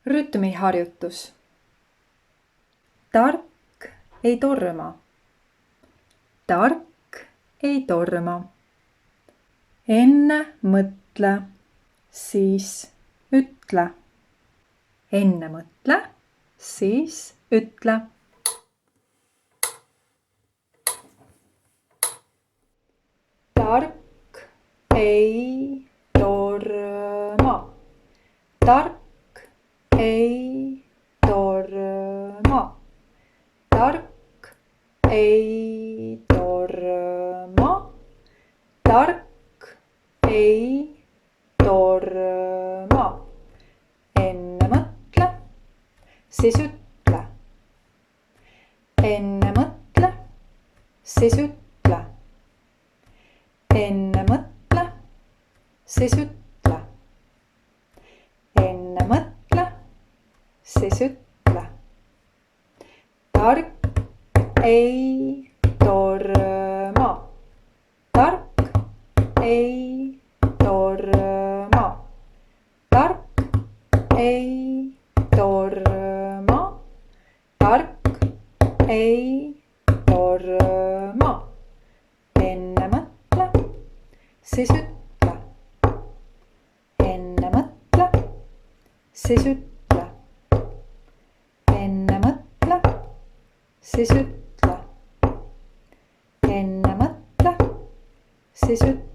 Rütmiharjutus. Tark ei torma. Tark ei torma. Enne mõtle, siis ütle. Enne mõtle, siis ütle. Tark ei torma. Tark ei torma. Tark ei torma. Tark ei torma. Enne mõtle, siis ütle. Enne mõtle, siis ütle. Enne mõtle, siis ütle. Enne mõtle, siis ütle. Tark ei torma. Tark ei torma. Tark ei torma. Tark ei torma. Enne mõtle, siis ütle. Enne mõtle, siis ütle. Enne mõtle, siis ütle. Enne mõtle, siis ütle.